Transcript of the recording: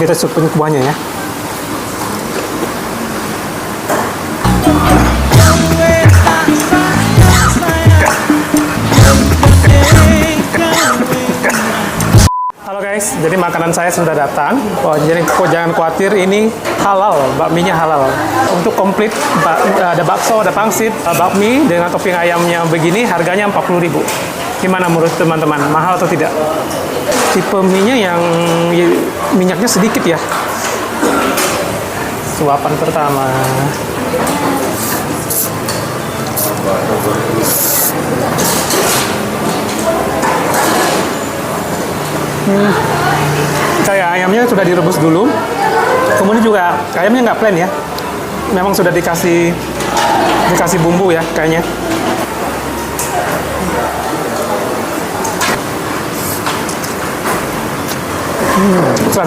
Kita supin kuahnya ya. Halo guys, jadi makanan saya sudah datang. Oh, jadi jangan khawatir, ini halal, bakminya halal. Untuk komplit, ada bakso, ada pangsit, bakmi dengan topping ayamnya begini, harganya 40.000. Gimana menurut teman-teman, mahal atau tidak? Tipe mie-nya yang minyaknya sedikit ya. Suapan pertama. Kayak ayamnya sudah direbus dulu, kemudian juga ayamnya nggak plain ya, memang sudah dikasih bumbu ya kayaknya. Setelah